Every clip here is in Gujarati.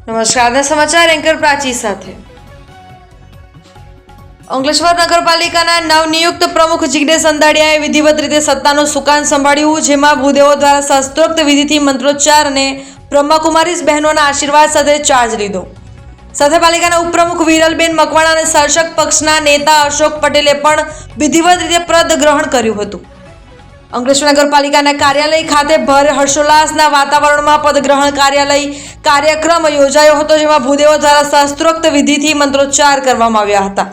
નમસ્કાર, સમાચાર એન્કર પ્રાચી સાથે। અંકલેશ્વર નગરપાલિકાના નવનિયુક્ત પ્રમુખ જિગ્નેશ અંદાડિયાએ વિધિવત રીતે સત્તાનું સુકાન સંભાળ્યું, જેમાં ભૂદેવો દ્વારા શાસ્ત્રોક્ત વિધિથી મંત્રોચ્ચાર અને બ્રહ્માકુમારીઝ બહેનોના આશીર્વાદ સાથે ચાર્જ લીધો। સાથે પાલિકાના ઉપપ્રમુખ વિરલબેન મકવાણા અને શાસક પક્ષના નેતા અશોક પટેલે પણ વિધિવત રીતે પદ ગ્રહણ કર્યું હતું। અંકલેશ્વર નગરપાલિકાના કાર્યાલય ખાતે ભારે હર્ષોલ્લાસના વાતાવરણમાં પદગ્રહણ કાર્યક્રમ યોજાયો હતો, જેમાં ભૂદેવો દ્વારા શાસ્ત્રોક્ત વિધિથી મંત્રોચ્ચાર કરવામાં આવ્યા હતા।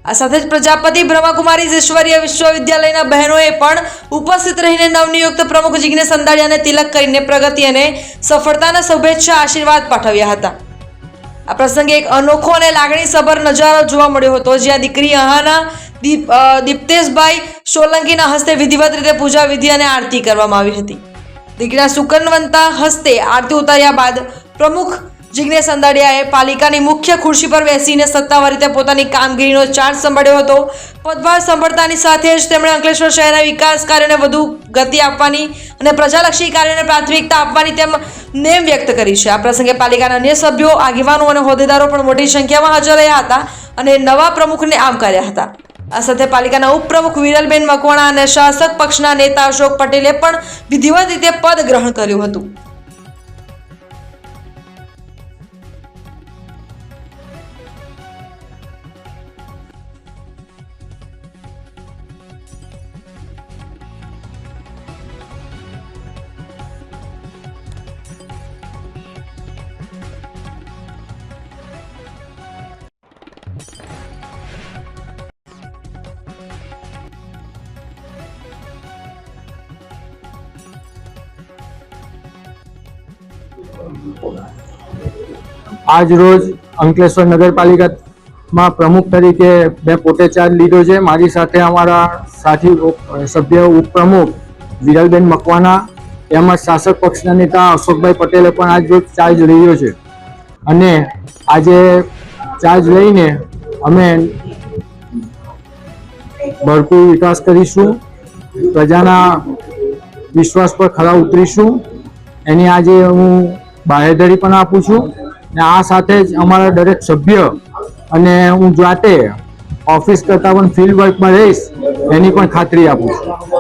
આ સાથે જ પ્રજાપતિ બ્રહ્માકુમારીઝ ઈશ્વરીય વિશ્વવિદ્યાલયના બહેનોએ પણ ઉપસ્થિત રહીને નવનિયુક્ત પ્રમુખ જિગ્નેશ અંદાડિયાને તિલક કરીને પ્રગતિ અને સફળતાના શુભેચ્છા આશીર્વાદ પાઠવ્યા હતા। આ પ્રસંગે એક અનોખો અને લાગણીસભર નજારો જોવા મળ્યો હતો, જ્યાં દીકરી અહાના દીપ્તેશભાઈ સોલંકીના હસ્તે વિધિવત રીતે પૂજા વિધિ અને આરતી કરવામાં આવી હતી। દીકરીના સુકનવંતા હસ્તે આરતી ઉતાર્યા બાદ પ્રમુખ જિગ્નેશ અંદાડિયાએ પાલિકાની મુખ્ય ખુરશી પર બેસીને સત્તાવાર રીતે પોતાની કામગીરીનો ચાર્જ સંભાળ્યો હતો। પદભાર સંભાળતાની સાથે જ તેમણે અંકલેશ્વર શહેરના વિકાસ કાર્યોને વધુ ગતિ આપવાની અને પ્રજાલક્ષી કાર્યોને પ્રાથમિકતા આપવાની તેમ નેમ વ્યક્ત કરી છે। આ પ્રસંગે પાલિકાના અન્ય સભ્યો, આગેવાનો અને હોદ્દેદારો પણ મોટી સંખ્યામાં હાજર રહ્યા હતા અને નવા પ્રમુખને આવકાર્યા હતા। આ સાથે પાલિકાના ઉપપ્રમુખ વિરલબેન મકવાણા અને શાસક પક્ષના નેતા અશોક પટેલે પણ વિધિવત રીતે પદ ગ્રહણ કર્યું હતું। આજ રોજ અંકલેશ્વર નગરપાલિકામાં પ્રમુખ તરીકે મેં પોતે ચાર્જ લીધો છે। મારી સાથે અમારા સાથી સભ્ય ઉપપ્રમુખ વિરલબેન મકવાણા તેમજ શાસક પક્ષના નેતા અશોકભાઈ પટેલે પણ આજ રોજ ચાર્જ લીધો છે અને આજે ચાર્જ લઈને અમે ભરપૂર વિકાસ કરીશું, પ્રજાના વિશ્વાસ પર ખરા ઉતરીશું, એની આજે હું બાહેધરી પણ આપું છું। ને આ સાથે જ અમારા દરેક સભ્ય અને હું જાતે ઓફિસ કરતાં પણ ફિલ્ડ વર્કમાં રહીશ એની પણ ખાતરી આપું છું।